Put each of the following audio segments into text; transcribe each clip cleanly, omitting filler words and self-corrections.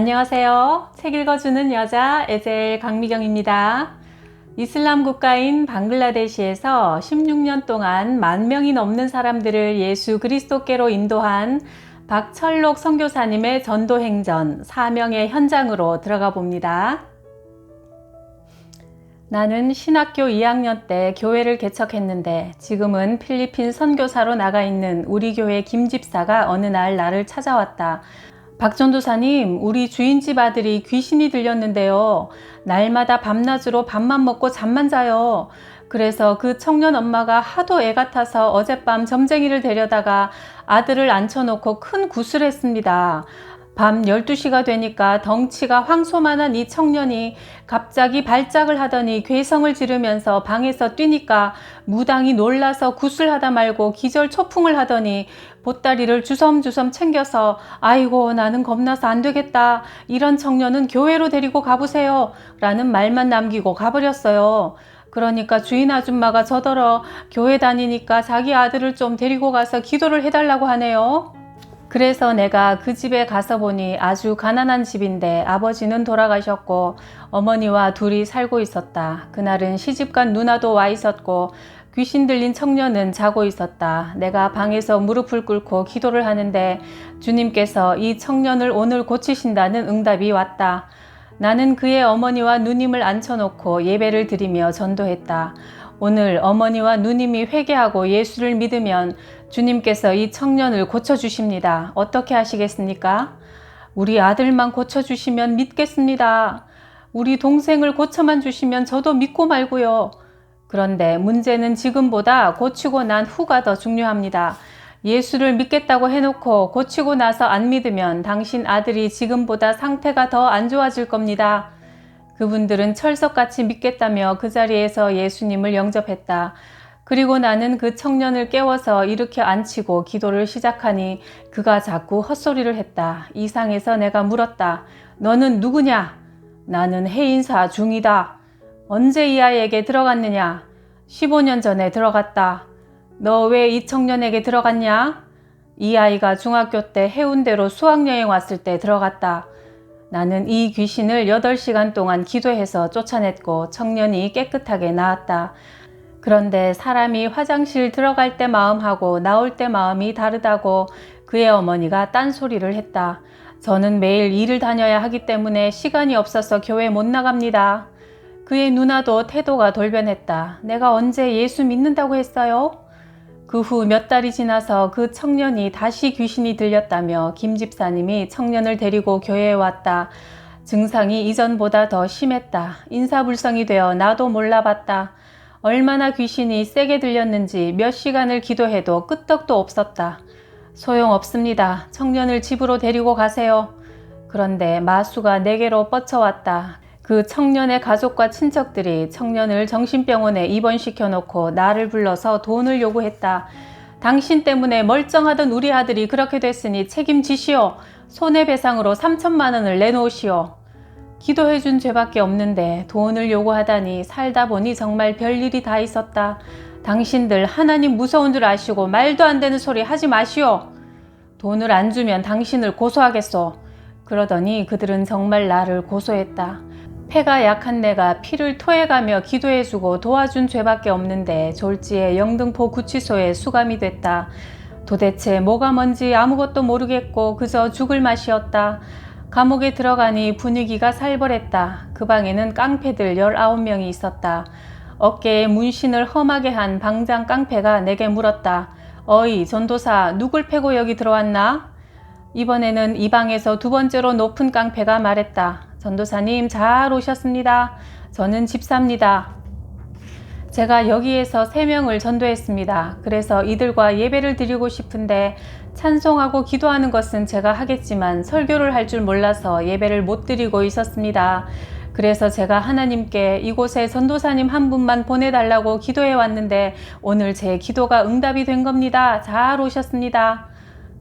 안녕하세요. 책 읽어주는 여자 에젤 강미경입니다. 이슬람 국가인 방글라데시에서 16년 동안 10,000명이 넘는 사람들을 예수 그리스도께로 인도한 박철록 선교사님의 전도행전 사명의 현장으로 들어가 봅니다. 나는 신학교 2학년 때 교회를 개척했는데 지금은 필리핀 선교사로 나가 있는 우리 교회 김 집사가 어느 날 나를 찾아왔다. 박 전도사님, 우리 주인집 아들이 귀신이 들렸는데요. 날마다 밤낮으로 밥만 먹고 잠만 자요. 그래서 그 청년 엄마가 하도 애 같아서 어젯밤 점쟁이를 데려다가 아들을 앉혀놓고 큰 굿을 했습니다. 밤 12시가 되니까 덩치가 황소만한 이 청년이 갑자기 발작을 하더니 괴성을 지르면서 방에서 뛰니까 무당이 놀라서 굿을 하다 말고 기절초풍을 하더니 보따리를 주섬주섬 챙겨서 아이고 나는 겁나서 안 되겠다. 이런 청년은 교회로 데리고 가보세요. 라는 말만 남기고 가버렸어요. 그러니까 주인 아줌마가 저더러 교회 다니니까 자기 아들을 좀 데리고 가서 기도를 해달라고 하네요. 그래서 내가 그 집에 가서 보니 아주 가난한 집인데 아버지는 돌아가셨고 어머니와 둘이 살고 있었다. 그날은 시집간 누나도 와 있었고 귀신 들린 청년은 자고 있었다. 내가 방에서 무릎을 꿇고 기도를 하는데 주님께서 이 청년을 오늘 고치신다는 응답이 왔다. 나는 그의 어머니와 누님을 앉혀놓고 예배를 드리며 전도했다. 오늘 어머니와 누님이 회개하고 예수를 믿으면 주님께서 이 청년을 고쳐주십니다. 어떻게 하시겠습니까? 우리 아들만 고쳐주시면 믿겠습니다. 우리 동생을 고쳐만 주시면 저도 믿고 말고요. 그런데 문제는 지금보다 고치고 난 후가 더 중요합니다. 예수를 믿겠다고 해놓고 고치고 나서 안 믿으면 당신 아들이 지금보다 상태가 더 안 좋아질 겁니다. 그분들은 철석같이 믿겠다며 그 자리에서 예수님을 영접했다. 그리고 나는 그 청년을 깨워서 일으켜 앉히고 기도를 시작하니 그가 자꾸 헛소리를 했다. 이상해서 내가 물었다. 너는 누구냐? 나는 해인사 중이다. 언제 이 아이에게 들어갔느냐? 15년 전에 들어갔다. 너 왜 이 청년에게 들어갔냐? 이 아이가 중학교 때 해운대로 수학여행 왔을 때 들어갔다. 나는 이 귀신을 8시간 동안 기도해서 쫓아냈고 청년이 깨끗하게 나았다. 그런데 사람이 화장실 들어갈 때 마음하고 나올 때 마음이 다르다고 그의 어머니가 딴소리를 했다. 저는 매일 일을 다녀야 하기 때문에 시간이 없어서 교회 못 나갑니다. 그의 누나도 태도가 돌변했다. 내가 언제 예수 믿는다고 했어요? 그 후 몇 달이 지나서 그 청년이 다시 귀신이 들렸다며 김 집사님이 청년을 데리고 교회에 왔다. 증상이 이전보다 더 심했다. 인사불성이 되어 나도 몰라봤다. 얼마나 귀신이 세게 들렸는지 몇 시간을 기도해도 끄떡도 없었다. 소용없습니다. 청년을 집으로 데리고 가세요. 그런데 마수가 내게로 뻗쳐왔다. 그 청년의 가족과 친척들이 청년을 정신병원에 입원시켜 놓고 나를 불러서 돈을 요구했다. 당신 때문에 멀쩡하던 우리 아들이 그렇게 됐으니 책임지시오. 손해배상으로 3천만 원을 내놓으시오. 기도해준 죄밖에 없는데 돈을 요구하다니 살다 보니 정말 별일이 다 있었다. 당신들 하나님 무서운 줄 아시고 말도 안 되는 소리 하지 마시오. 돈을 안 주면 당신을 고소하겠소. 그러더니 그들은 정말 나를 고소했다. 폐가 약한 내가 피를 토해가며 기도해주고 도와준 죄밖에 없는데 졸지에 영등포 구치소에 수감이 됐다. 도대체 뭐가 뭔지 아무것도 모르겠고 그저 죽을 맛이었다. 감옥에 들어가니 분위기가 살벌했다. 그 방에는 깡패들 19명이 있었다. 어깨에 문신을 험하게 한 방장 깡패가 내게 물었다. 어이 전도사, 누굴 패고 여기 들어왔나? 이번에는 이 방에서 두 번째로 높은 깡패가 말했다. 전도사님 잘 오셨습니다. 저는 집사입니다. 제가 여기에서 3명을 전도했습니다. 그래서 이들과 예배를 드리고 싶은데 찬송하고 기도하는 것은 제가 하겠지만 설교를 할 줄 몰라서 예배를 못 드리고 있었습니다. 그래서 제가 하나님께 이곳에 전도사님 한 분만 보내달라고 기도해 왔는데 오늘 제 기도가 응답이 된 겁니다. 잘 오셨습니다.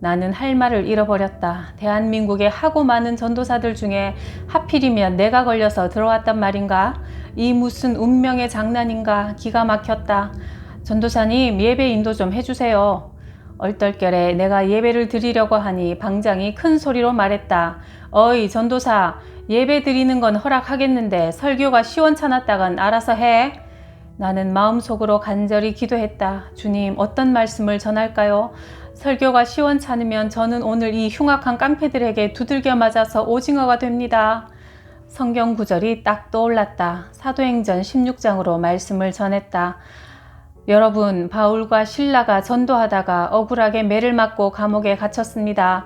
나는 할 말을 잃어버렸다. 대한민국에 하고 많은 전도사들 중에 하필이면 내가 걸려서 들어왔단 말인가? 이 무슨 운명의 장난인가? 기가 막혔다. 전도사님 예배 인도 좀 해주세요. 얼떨결에 내가 예배를 드리려고 하니 방장이 큰 소리로 말했다. 어이 전도사, 예배 드리는 건 허락하겠는데 설교가 시원찮았다간 알아서 해. 나는 마음속으로 간절히 기도했다. 주님, 어떤 말씀을 전할까요? 설교가 시원찮으면 저는 오늘 이 흉악한 깡패들에게 두들겨 맞아서 오징어가 됩니다. 성경 구절이 딱 떠올랐다. 사도행전 16장으로 말씀을 전했다. 여러분, 바울과 실라가 전도하다가 억울하게 매를 맞고 감옥에 갇혔습니다.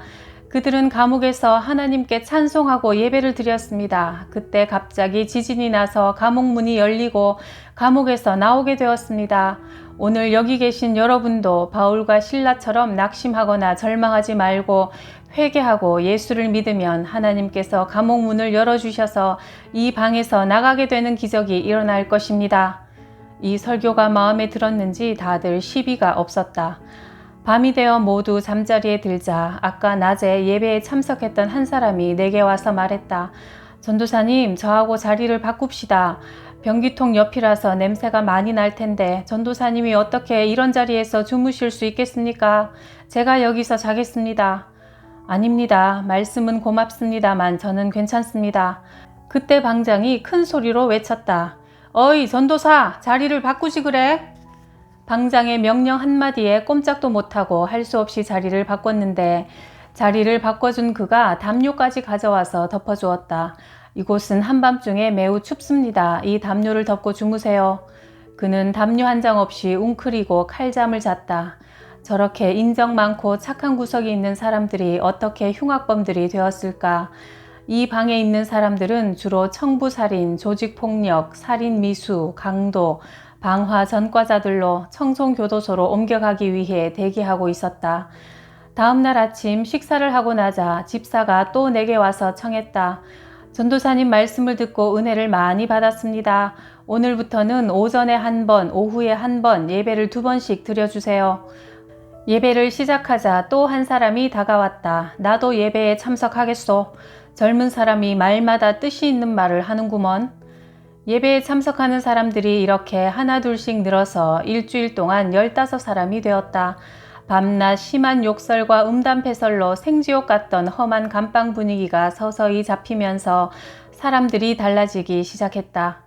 그들은 감옥에서 하나님께 찬송하고 예배를 드렸습니다. 그때 갑자기 지진이 나서 감옥 문이 열리고 감옥에서 나오게 되었습니다. 오늘 여기 계신 여러분도 바울과 실라처럼 낙심하거나 절망하지 말고 회개하고 예수를 믿으면 하나님께서 감옥 문을 열어주셔서 이 방에서 나가게 되는 기적이 일어날 것입니다. 이 설교가 마음에 들었는지 다들 시비가 없었다. 밤이 되어 모두 잠자리에 들자 아까 낮에 예배에 참석했던 한 사람이 내게 와서 말했다. 전도사님, 저하고 자리를 바꿉시다. 변기통 옆이라서 냄새가 많이 날 텐데 전도사님이 어떻게 이런 자리에서 주무실 수 있겠습니까? 제가 여기서 자겠습니다. 아닙니다. 말씀은 고맙습니다만 저는 괜찮습니다. 그때 방장이 큰 소리로 외쳤다. 어이 전도사, 자리를 바꾸지 그래? 방장의 명령 한마디에 꼼짝도 못하고 할 수 없이 자리를 바꿨는데 자리를 바꿔준 그가 담요까지 가져와서 덮어주었다. 이곳은 한밤중에 매우 춥습니다. 이 담요를 덮고 주무세요. 그는 담요 한 장 없이 웅크리고 칼잠을 잤다. 저렇게 인정 많고 착한 구석이 있는 사람들이 어떻게 흉악범들이 되었을까? 이 방에 있는 사람들은 주로 청부살인, 조직폭력, 살인미수, 강도, 방화 전과자들로 청송교도소로 옮겨가기 위해 대기하고 있었다. 다음날 아침 식사를 하고 나자 집사가 또 내게 와서 청했다. 전도사님 말씀을 듣고 은혜를 많이 받았습니다. 오늘부터는 오전에 한 번, 오후에 한 번 예배를 2번씩 드려주세요. 예배를 시작하자 또 한 사람이 다가왔다. 나도 예배에 참석하겠소. 젊은 사람이 말마다 뜻이 있는 말을 하는구먼. 예배에 참석하는 사람들이 이렇게 하나둘씩 늘어서 일주일 동안 15사람이 되었다. 밤낮 심한 욕설과 음담패설로 생지옥 같던 험한 감방 분위기가 서서히 잡히면서 사람들이 달라지기 시작했다.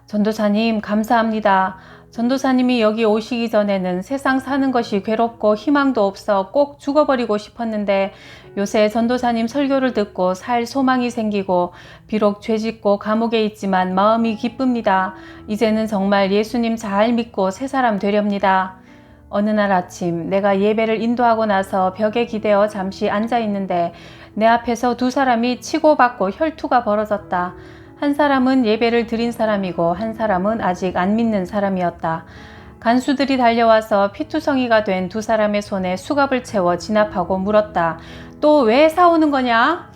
전도사님 감사합니다. 전도사님이 여기 오시기 전에는 세상 사는 것이 괴롭고 희망도 없어 꼭 죽어버리고 싶었는데 요새 전도사님 설교를 듣고 살 소망이 생기고 비록 죄짓고 감옥에 있지만 마음이 기쁩니다. 이제는 정말 예수님 잘 믿고 새 사람 되렵니다. 어느 날 아침 내가 예배를 인도하고 나서 벽에 기대어 잠시 앉아 있는데 내 앞에서 2사람이 치고받고 혈투가 벌어졌다. 한 사람은 예배를 드린 사람이고 한 사람은 아직 안 믿는 사람이었다. 간수들이 달려와서 피투성이가 된 2사람의 손에 수갑을 채워 진압하고 물었다. 또 왜 싸우는 거냐?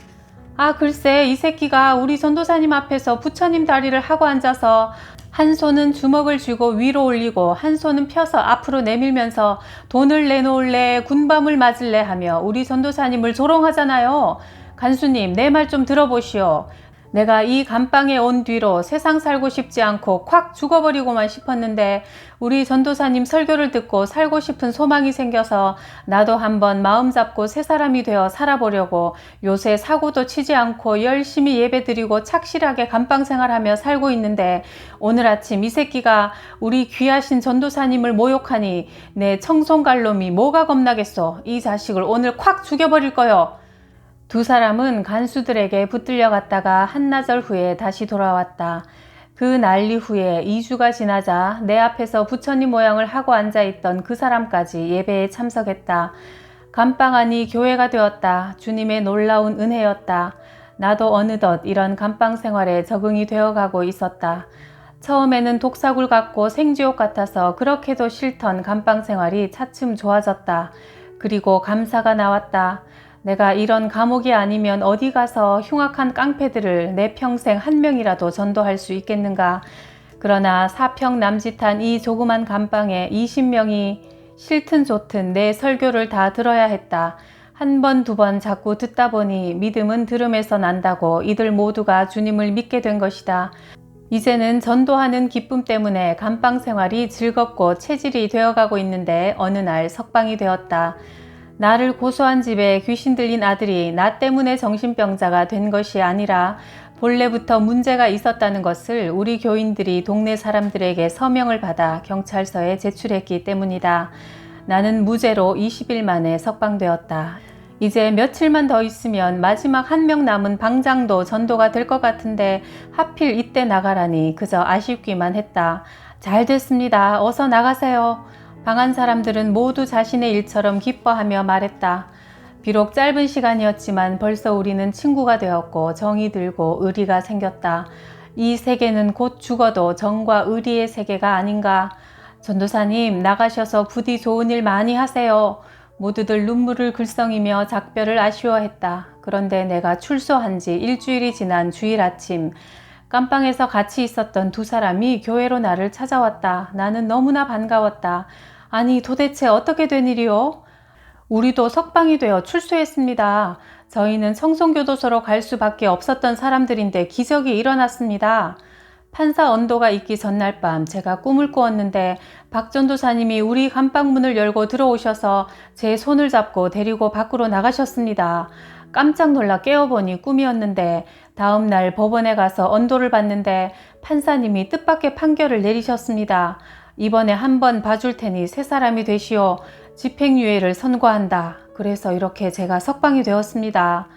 아 글쎄 이 새끼가 우리 전도사님 앞에서 부처님 다리를 하고 앉아서 한 손은 주먹을 쥐고 위로 올리고 한 손은 펴서 앞으로 내밀면서 돈을 내놓을래 군밤을 맞을래 하며 우리 전도사님을 조롱하잖아요. 간수님 내 말 좀 들어보시오. 내가 이 감방에 온 뒤로 세상 살고 싶지 않고 콱 죽어버리고만 싶었는데 우리 전도사님 설교를 듣고 살고 싶은 소망이 생겨서 나도 한번 마음 잡고 새 사람이 되어 살아보려고 요새 사고도 치지 않고 열심히 예배드리고 착실하게 감방 생활하며 살고 있는데 오늘 아침 이 새끼가 우리 귀하신 전도사님을 모욕하니 내 청송갈놈이 뭐가 겁나겠소. 이 자식을 오늘 콱 죽여버릴 거요. 2사람은 간수들에게 붙들려 갔다가 한나절 후에 다시 돌아왔다. 그 난리 후에 2주가 지나자 내 앞에서 부처님 모양을 하고 앉아있던 그 사람까지 예배에 참석했다. 감방 안이 교회가 되었다. 주님의 놀라운 은혜였다. 나도 어느덧 이런 감방 생활에 적응이 되어가고 있었다. 처음에는 독사굴 같고 생지옥 같아서 그렇게도 싫던 감방 생활이 차츰 좋아졌다. 그리고 감사가 나왔다. 내가 이런 감옥이 아니면 어디 가서 흉악한 깡패들을 내 평생 한 명이라도 전도할 수 있겠는가. 그러나 사평 남짓한 이 조그만 감방에 20명이 싫든 좋든 내 설교를 다 들어야 했다. 한 번, 2번 자꾸 듣다 보니 믿음은 들음에서 난다고 이들 모두가 주님을 믿게 된 것이다. 이제는 전도하는 기쁨 때문에 감방 생활이 즐겁고 체질이 되어가고 있는데 어느 날 석방이 되었다. 나를 고소한 집에 귀신 들린 아들이 나 때문에 정신병자가 된 것이 아니라 본래부터 문제가 있었다는 것을 우리 교인들이 동네 사람들에게 서명을 받아 경찰서에 제출했기 때문이다. 나는 무죄로 20일 만에 석방되었다. 이제 며칠만 더 있으면 마지막 한 명 남은 방장도 전도가 될 것 같은데 하필 이때 나가라니 그저 아쉽기만 했다. 잘 됐습니다. 어서 나가세요. 방한 사람들은 모두 자신의 일처럼 기뻐하며 말했다. 비록 짧은 시간이었지만 벌써 우리는 친구가 되었고 정이 들고 의리가 생겼다. 이 세계는 곧 죽어도 정과 의리의 세계가 아닌가. 전도사님, 나가셔서 부디 좋은 일 많이 하세요. 모두들 눈물을 글썽이며 작별을 아쉬워했다. 그런데 내가 출소한 지 일주일이 지난 주일 아침, 깜빵에서 같이 있었던 두 사람이 교회로 나를 찾아왔다. 나는 너무나 반가웠다. 아니, 도대체 어떻게 된 일이요? 우리도 석방이 되어 출소했습니다. 저희는 청송교도소로 갈 수밖에 없었던 사람들인데 기적이 일어났습니다. 판사 언도가 있기 전날 밤 제가 꿈을 꾸었는데 박 전도사님이 우리 감방문을 열고 들어오셔서 제 손을 잡고 데리고 밖으로 나가셨습니다. 깜짝 놀라 깨어보니 꿈이었는데 다음 날 법원에 가서 언도를 받는데 판사님이 뜻밖의 판결을 내리셨습니다. 이번에 한번 봐줄 테니 새 사람이 되시오. 집행유예를 선고한다. 그래서 이렇게 제가 석방이 되었습니다.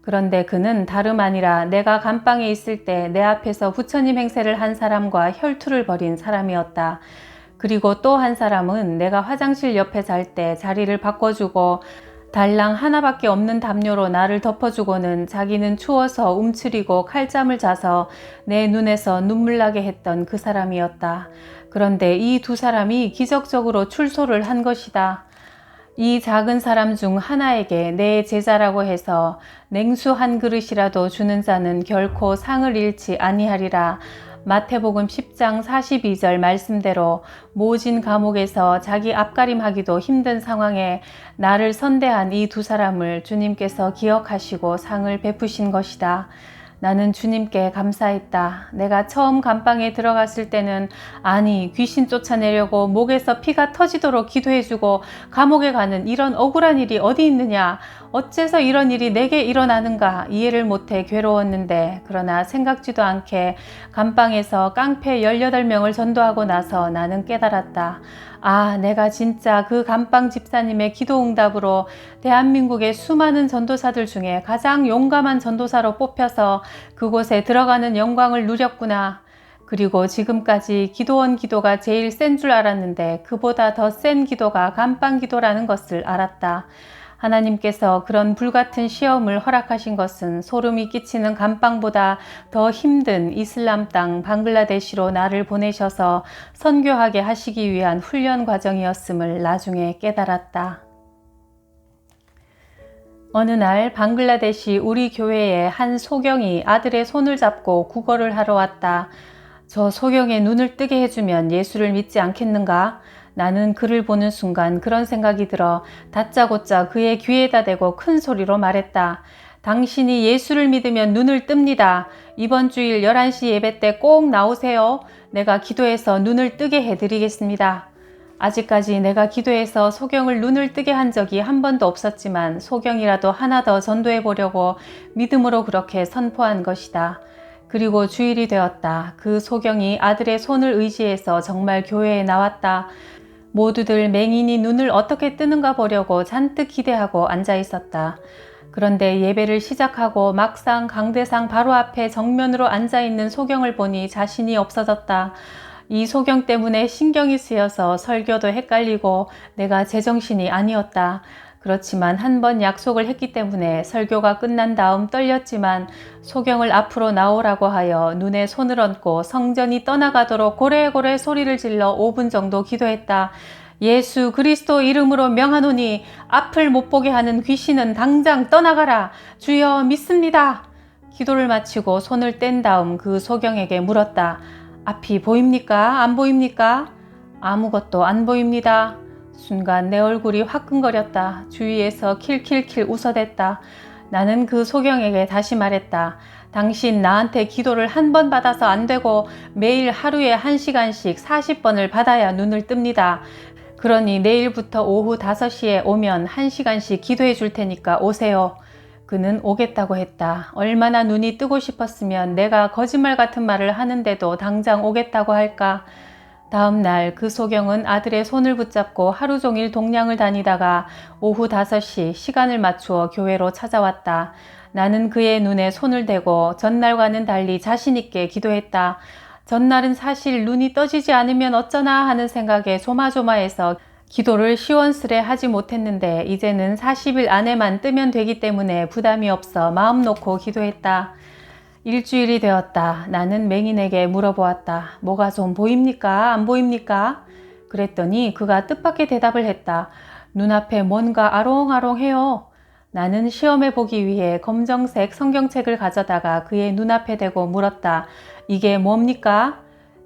그런데 그는 다름 아니라 내가 감방에 있을 때 내 앞에서 부처님 행세를 한 사람과 혈투를 벌인 사람이었다. 그리고 또 한 사람은 내가 화장실 옆에 잘 때 자리를 바꿔주고 달랑 하나밖에 없는 담요로 나를 덮어주고는 자기는 추워서 움츠리고 칼잠을 자서 내 눈에서 눈물 나게 했던 그 사람이었다. 그런데 이 두 사람이 기적적으로 출소를 한 것이다. 이 작은 사람 중 하나에게 내 제자라고 해서 냉수 한 그릇이라도 주는 자는 결코 상을 잃지 아니하리라. 마태복음 10장 42절 말씀대로 모진 감옥에서 자기 앞가림하기도 힘든 상황에 나를 선대한 이 두 사람을 주님께서 기억하시고 상을 베푸신 것이다. 나는 주님께 감사했다. 내가 처음 감방에 들어갔을 때는 아니 귀신 쫓아내려고 목에서 피가 터지도록 기도해주고 감옥에 가는 이런 억울한 일이 어디 있느냐. 어째서 이런 일이 내게 일어나는가 이해를 못해 괴로웠는데 그러나 생각지도 않게 감방에서 깡패 18명을 전도하고 나서 나는 깨달았다. 아, 내가 진짜 그 감방 집사님의 기도응답으로 대한민국의 수많은 전도사들 중에 가장 용감한 전도사로 뽑혀서 그곳에 들어가는 영광을 누렸구나. 그리고 지금까지 기도원 기도가 제일 센 줄 알았는데 그보다 더 센 기도가 감방 기도라는 것을 알았다. 하나님께서 그런 불같은 시험을 허락하신 것은 소름이 끼치는 감방보다 더 힘든 이슬람 땅 방글라데시로 나를 보내셔서 선교하게 하시기 위한 훈련 과정이었음을 나중에 깨달았다. 어느 날 방글라데시 우리 교회에 한 소경이 아들의 손을 잡고 구걸을 하러 왔다. 저 소경의 눈을 뜨게 해주면 예수를 믿지 않겠는가? 나는 그를 보는 순간 그런 생각이 들어 다짜고짜 그의 귀에다 대고 큰 소리로 말했다. 당신이 예수를 믿으면 눈을 뜹니다. 이번 주일 11시 예배 때 꼭 나오세요. 내가 기도해서 눈을 뜨게 해드리겠습니다. 아직까지 내가 기도해서 소경을 눈을 뜨게 한 적이 한 번도 없었지만 소경이라도 하나 더 전도해 보려고 믿음으로 그렇게 선포한 것이다. 그리고 주일이 되었다. 그 소경이 아들의 손을 의지해서 정말 교회에 나왔다. 모두들 맹인이 눈을 어떻게 뜨는가 보려고 잔뜩 기대하고 앉아 있었다. 그런데 예배를 시작하고 막상 강대상 바로 앞에 정면으로 앉아 있는 소경을 보니 자신이 없어졌다. 이 소경 때문에 신경이 쓰여서 설교도 헷갈리고 내가 제정신이 아니었다. 그렇지만 한 번 약속을 했기 때문에 설교가 끝난 다음 떨렸지만 소경을 앞으로 나오라고 하여 눈에 손을 얹고 성전이 떠나가도록 고래고래 소리를 질러 5분 정도 기도했다. 예수 그리스도 이름으로 명하노니 앞을 못 보게 하는 귀신은 당장 떠나가라. 주여 믿습니다. 기도를 마치고 손을 뗀 다음 그 소경에게 물었다. 앞이 보입니까? 안 보입니까? 아무것도 안 보입니다. 순간 내 얼굴이 화끈거렸다. 주위에서 킬킬킬 웃어댔다. 나는 그 소경에게 다시 말했다. 당신 나한테 기도를 한 번 받아서 안 되고 매일 하루에 1시간씩 40번을 받아야 눈을 뜹니다. 그러니 내일부터 오후 5시에 오면 1시간씩 기도해 줄 테니까 오세요. 그는 오겠다고 했다. 얼마나 눈이 뜨고 싶었으면 내가 거짓말 같은 말을 하는데도 당장 오겠다고 할까. 다음 날 그 소경은 아들의 손을 붙잡고 하루 종일 동량을 다니다가 오후 5시 시간을 맞추어 교회로 찾아왔다. 나는 그의 눈에 손을 대고 전날과는 달리 자신 있게 기도했다. 전날은 사실 눈이 떠지지 않으면 어쩌나 하는 생각에 조마조마해서 기도를 시원스레 하지 못했는데 이제는 40일 안에만 뜨면 되기 때문에 부담이 없어 마음 놓고 기도했다. 일주일이 되었다. 나는 맹인에게 물어보았다. 뭐가 좀 보입니까? 안 보입니까? 그랬더니 그가 뜻밖의 대답을 했다. 눈앞에 뭔가 아롱아롱해요. 나는 시험해 보기 위해 검정색 성경책을 가져다가 그의 눈앞에 대고 물었다. 이게 뭡니까?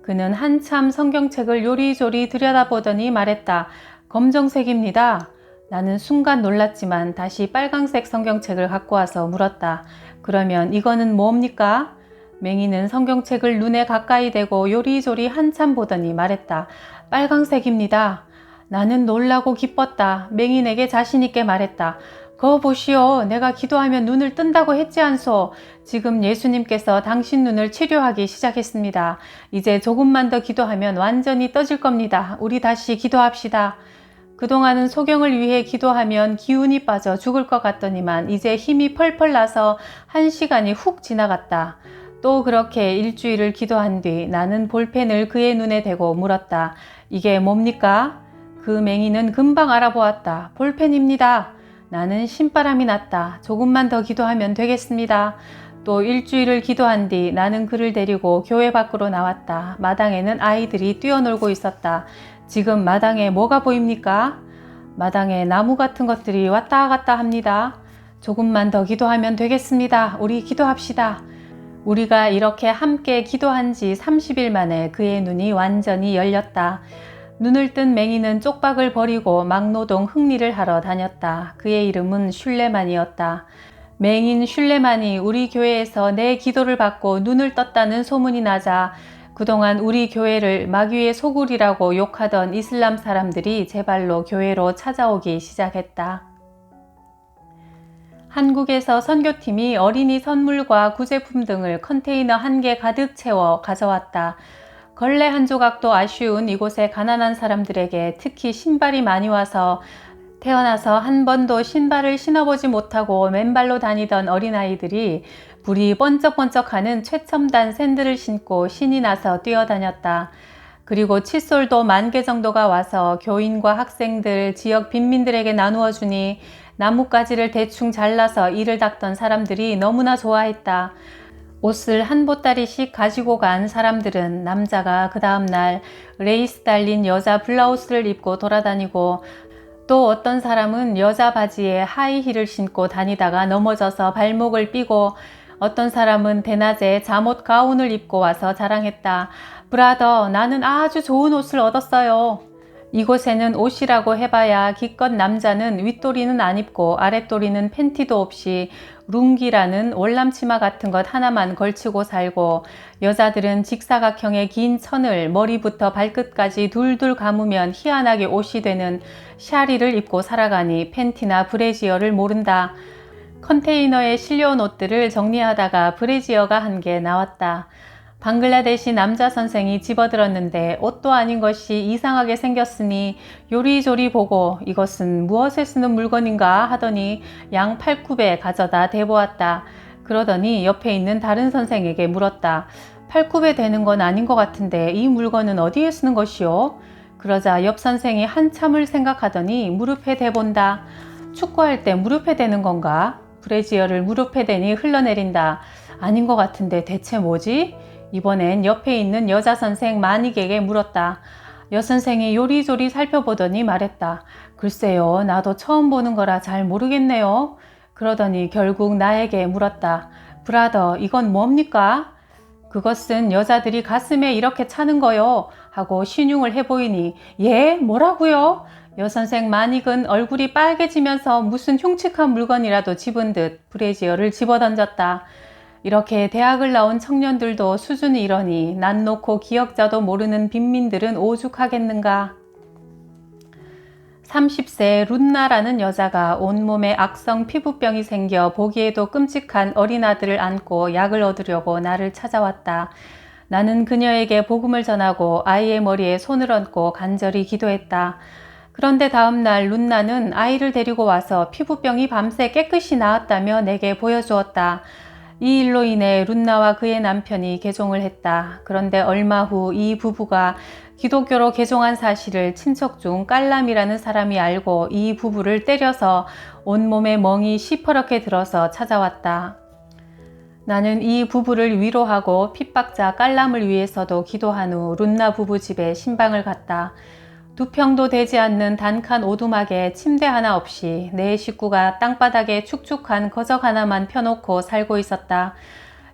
그는 한참 성경책을 요리조리 들여다보더니 말했다. 검정색입니다. 나는 순간 놀랐지만 다시 빨강색 성경책을 갖고 와서 물었다. 그러면 이거는 뭡니까? 맹인은 성경책을 눈에 가까이 대고 요리조리 한참 보더니 말했다. 빨강색입니다. 나는 놀라고 기뻤다. 맹인에게 자신있게 말했다. 거 보시오. 내가 기도하면 눈을 뜬다고 했지 않소. 지금 예수님께서 당신 눈을 치료하기 시작했습니다. 이제 조금만 더 기도하면 완전히 떠질 겁니다. 우리 다시 기도합시다. 그동안은 소경을 위해 기도하면 기운이 빠져 죽을 것 같더니만 이제 힘이 펄펄 나서 1시간이 훅 지나갔다. 또 그렇게 일주일을 기도한 뒤 나는 볼펜을 그의 눈에 대고 물었다. 이게 뭡니까? 그 맹인은 금방 알아보았다. 볼펜입니다. 나는 신바람이 났다. 조금만 더 기도하면 되겠습니다. 또 일주일을 기도한 뒤 나는 그를 데리고 교회 밖으로 나왔다. 마당에는 아이들이 뛰어놀고 있었다. 지금 마당에 뭐가 보입니까? 마당에 나무 같은 것들이 왔다 갔다 합니다. 조금만 더 기도하면 되겠습니다. 우리 기도합시다. 우리가 이렇게 함께 기도한 지 30일 만에 그의 눈이 완전히 열렸다. 눈을 뜬 맹인은 쪽박을 버리고 막노동 흥리를 하러 다녔다. 그의 이름은 슐레만이었다. 맹인 슐레만이 우리 교회에서 내 기도를 받고 눈을 떴다는 소문이 나자 그동안 우리 교회를 마귀의 소굴이라고 욕하던 이슬람 사람들이 제발로 교회로 찾아오기 시작했다. 한국에서 선교팀이 어린이 선물과 구제품 등을 컨테이너 1개 가득 채워 가져왔다. 걸레 한 조각도 아쉬운 이곳의 가난한 사람들에게 특히 신발이 많이 와서 태어나서 한 번도 신발을 신어보지 못하고 맨발로 다니던 어린아이들이 불이 번쩍번쩍하는 최첨단 샌들을 신고 신이 나서 뛰어다녔다. 그리고 칫솔도 10,000개 정도가 와서 교인과 학생들, 지역 빈민들에게 나누어 주니 나뭇가지를 대충 잘라서 이를 닦던 사람들이 너무나 좋아했다. 옷을 한 보따리씩 가지고 간 사람들은 남자가 그 다음날 레이스 달린 여자 블라우스를 입고 돌아다니고 또 어떤 사람은 여자 바지에 하이힐을 신고 다니다가 넘어져서 발목을 삐고 어떤 사람은 대낮에 잠옷 가운을 입고 와서 자랑했다. 브라더, 나는 아주 좋은 옷을 얻었어요. 이곳에는 옷이라고 해봐야 기껏 남자는 윗도리는 안 입고 아랫도리는 팬티도 없이 룽기라는 월남치마 같은 것 하나만 걸치고 살고 여자들은 직사각형의 긴 천을 머리부터 발끝까지 둘둘 감으면 희한하게 옷이 되는 샤리를 입고 살아가니 팬티나 브래지어를 모른다. 컨테이너에 실려온 옷들을 정리하다가 브래지어가 1개 나왔다. 방글라데시 남자 선생이 집어들었는데 옷도 아닌 것이 이상하게 생겼으니 요리조리 보고 이것은 무엇에 쓰는 물건인가 하더니 양 팔굽에 가져다 대보았다. 그러더니 옆에 있는 다른 선생에게 물었다. 팔굽에 대는 건 아닌 것 같은데 이 물건은 어디에 쓰는 것이오? 그러자 옆 선생이 한참을 생각하더니 무릎에 대본다. 축구할 때 무릎에 대는 건가? 브래지어를 무릎에 대니 흘러내린다. 아닌 것 같은데 대체 뭐지? 이번엔 옆에 있는 여자 선생 마닉에게 물었다. 여 선생이 요리조리 살펴보더니 말했다. 글쎄요, 나도 처음 보는 거라 잘 모르겠네요. 그러더니 결국 나에게 물었다. 브라더, 이건 뭡니까? 그것은 여자들이 가슴에 이렇게 차는 거요. 하고 신용을 해보이니 예? 뭐라고요? 여 선생 마닉은 얼굴이 빨개지면서 무슨 흉측한 물건이라도 집은 듯 브래지어를 집어던졌다. 이렇게 대학을 나온 청년들도 수준이 이러니 난 놓고 기역자도 모르는 빈민들은 오죽하겠는가. 30세 룬나라는 여자가 온몸에 악성 피부병이 생겨 보기에도 끔찍한 어린 아들을 안고 약을 얻으려고 나를 찾아왔다. 나는 그녀에게 복음을 전하고 아이의 머리에 손을 얹고 간절히 기도했다. 그런데 다음 날 룬나는 아이를 데리고 와서 피부병이 밤새 깨끗이 나았다며 내게 보여주었다. 이 일로 인해 룬나와 그의 남편이 개종을 했다. 그런데 얼마 후 이 부부가 기독교로 개종한 사실을 친척 중 깔람이라는 사람이 알고 이 부부를 때려서 온몸에 멍이 시퍼렇게 들어서 찾아왔다. 나는 이 부부를 위로하고 핍박자 깔람을 위해서도 기도한 후 룬나 부부 집에 신방을 갔다. 2평도 되지 않는 단칸 오두막에 침대 하나 없이 내 식구가 땅바닥에 축축한 거적 하나만 펴놓고 살고 있었다.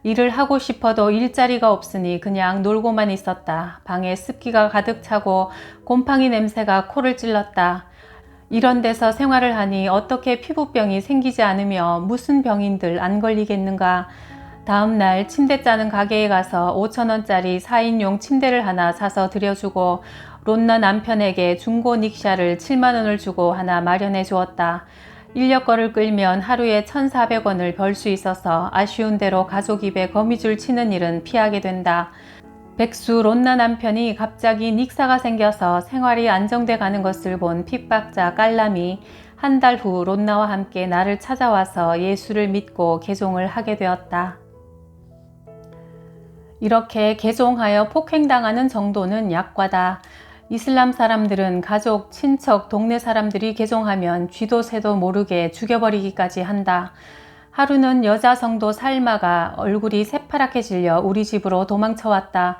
일을 하고 싶어도 일자리가 없으니 그냥 놀고만 있었다. 방에 습기가 가득 차고 곰팡이 냄새가 코를 찔렀다. 이런 데서 생활을 하니 어떻게 피부병이 생기지 않으며 무슨 병인들 안 걸리겠는가. 다음 날 침대 짜는 가게에 가서 5,000원짜리 4인용 침대를 하나 사서 들여주고 론나 남편에게 중고 닉샤를 7만원을 주고 하나 마련해 주었다. 인력거를 끌면 하루에 1,400원을 벌 수 있어서 아쉬운 대로 가족 입에 거미줄 치는 일은 피하게 된다. 백수 론나 남편이 갑자기 닉사가 생겨서 생활이 안정돼 가는 것을 본 핍박자 깔람이 한 달 후 론나와 함께 나를 찾아와서 예수를 믿고 개종을 하게 되었다. 이렇게 개종하여 폭행당하는 정도는 약과다. 이슬람 사람들은 가족, 친척, 동네 사람들이 개종하면 쥐도 새도 모르게 죽여버리기까지 한다. 하루는 여자 성도 살마가 얼굴이 새파랗게 질려 우리 집으로 도망쳐왔다.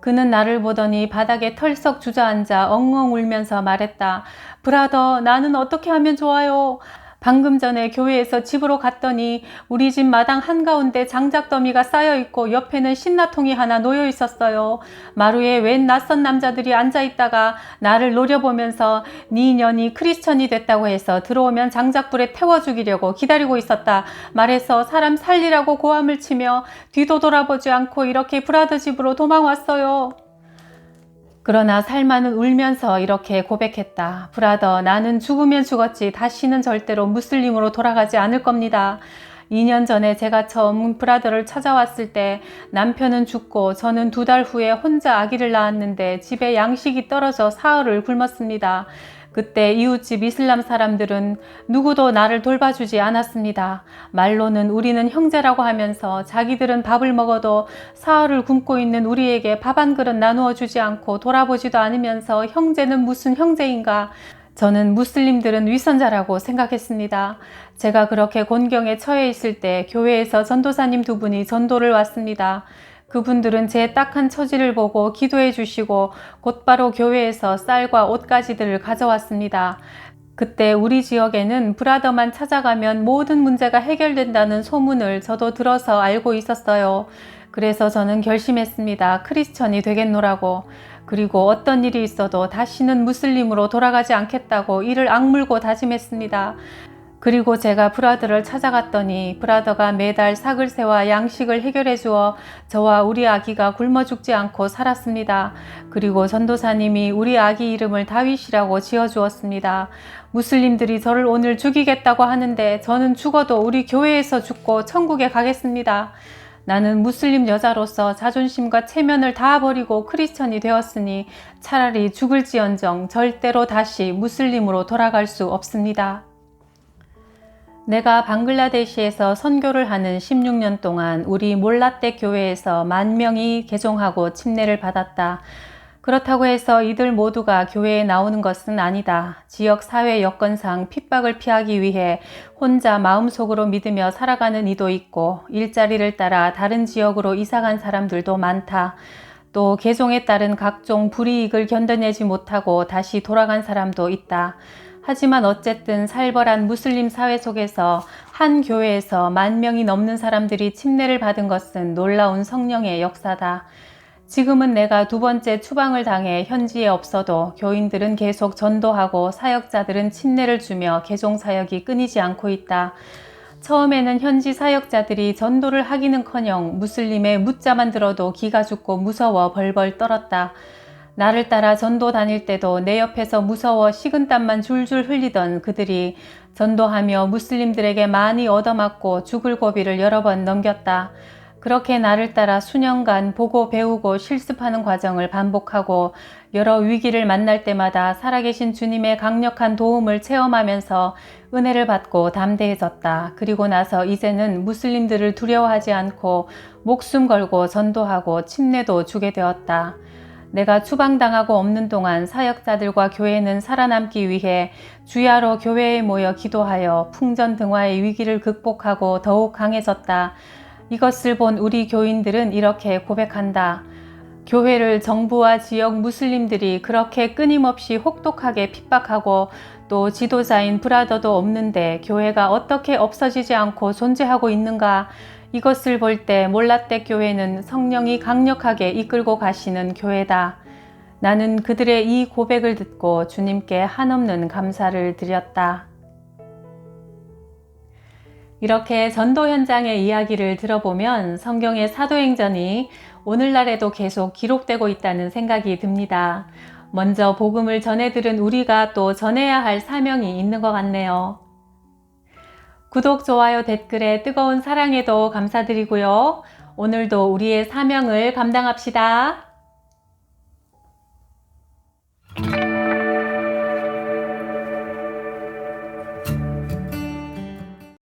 그는 나를 보더니 바닥에 털썩 주저앉아 엉엉 울면서 말했다. 브라더, 나는 어떻게 하면 좋아요? 방금 전에 교회에서 집으로 갔더니 우리 집 마당 한가운데 장작더미가 쌓여있고 옆에는 신라통이 하나 놓여 있었어요. 마루에 웬 낯선 남자들이 앉아있다가 나를 노려보면서 네 년이 크리스천이 됐다고 해서 들어오면 장작불에 태워 죽이려고 기다리고 있었다 말해서 사람 살리라고 고함을 치며 뒤도 돌아보지 않고 이렇게 브라더 집으로 도망왔어요. 그러나 살마는 울면서 이렇게 고백했다. 브라더, 나는 죽으면 죽었지 다시는 절대로 무슬림으로 돌아가지 않을 겁니다. 2년 전에 제가 처음 브라더를 찾아왔을 때 남편은 죽고 저는 2달 후에 혼자 아기를 낳았는데 집에 양식이 떨어져 사흘을 굶었습니다. 그때 이웃집 이슬람 사람들은 누구도 나를 돌봐주지 않았습니다. 말로는 우리는 형제라고 하면서 자기들은 밥을 먹어도 사흘을 굶고 있는 우리에게 밥 한 그릇 나누어 주지 않고 돌아보지도 않으면서 형제는 무슨 형제인가. 저는 무슬림들은 위선자라고 생각했습니다. 제가 그렇게 곤경에 처해 있을 때 교회에서 전도사님 2분이 전도를 왔습니다. 그분들은 제 딱한 처지를 보고 기도해 주시고 곧바로 교회에서 쌀과 옷가지들을 가져왔습니다. 그때 우리 지역에는 브라더만 찾아가면 모든 문제가 해결된다는 소문을 저도 들어서 알고 있었어요. 그래서 저는 결심했습니다. 크리스천이 되겠노라고. 그리고 어떤 일이 있어도 다시는 무슬림으로 돌아가지 않겠다고 이를 악물고 다짐했습니다. 그리고 제가 브라더를 찾아갔더니 브라더가 매달 사글세와 양식을 해결해 주어 저와 우리 아기가 굶어 죽지 않고 살았습니다. 그리고 전도사님이 우리 아기 이름을 다윗이라고 지어주었습니다. 무슬림들이 저를 오늘 죽이겠다고 하는데 저는 죽어도 우리 교회에서 죽고 천국에 가겠습니다. 나는 무슬림 여자로서 자존심과 체면을 다 버리고 크리스천이 되었으니 차라리 죽을지언정 절대로 다시 무슬림으로 돌아갈 수 없습니다. 내가 방글라데시에서 선교를 하는 16년 동안 우리 몰라떼 교회에서 10,000명이 개종하고 침례를 받았다. 그렇다고 해서 이들 모두가 교회에 나오는 것은 아니다. 지역 사회 여건상 핍박을 피하기 위해 혼자 마음속으로 믿으며 살아가는 이도 있고 일자리를 따라 다른 지역으로 이사간 사람들도 많다. 또 개종에 따른 각종 불이익을 견뎌내지 못하고 다시 돌아간 사람도 있다. 하지만 어쨌든 살벌한 무슬림 사회 속에서 한 교회에서 10,000명이 넘는 사람들이 침례를 받은 것은 놀라운 성령의 역사다. 지금은 내가 2번째 추방을 당해 현지에 없어도 교인들은 계속 전도하고 사역자들은 침례를 주며 개종 사역이 끊이지 않고 있다. 처음에는 현지 사역자들이 전도를 하기는커녕 무슬림의 묻자만 들어도 기가 죽고 무서워 벌벌 떨었다. 나를 따라 전도 다닐 때도 내 옆에서 무서워 식은땀만 줄줄 흘리던 그들이 전도하며 무슬림들에게 많이 얻어맞고 죽을 고비를 여러 번 넘겼다. 그렇게 나를 따라 수년간 보고 배우고 실습하는 과정을 반복하고 여러 위기를 만날 때마다 살아계신 주님의 강력한 도움을 체험하면서 은혜를 받고 담대해졌다. 그리고 나서 이제는 무슬림들을 두려워하지 않고 목숨 걸고 전도하고 침례도 주게 되었다. 내가 추방당하고 없는 동안 사역자들과 교회는 살아남기 위해 주야로 교회에 모여 기도하여 풍전등화의 위기를 극복하고 더욱 강해졌다. 이것을 본 우리 교인들은 이렇게 고백한다. 교회를 정부와 지역 무슬림들이 그렇게 끊임없이 혹독하게 핍박하고 또 지도자인 브라더도 없는데 교회가 어떻게 없어지지 않고 존재하고 있는가? 이것을 볼 때 몰라떼 교회는 성령이 강력하게 이끌고 가시는 교회다. 나는 그들의 이 고백을 듣고 주님께 한없는 감사를 드렸다. 이렇게 전도 현장의 이야기를 들어보면 성경의 사도행전이 오늘날에도 계속 기록되고 있다는 생각이 듭니다. 먼저 복음을 전해 들은 우리가 또 전해야 할 사명이 있는 것 같네요. 구독, 좋아요, 댓글에 뜨거운 사랑에도 감사드리고요. 오늘도 우리의 사명을 감당합시다.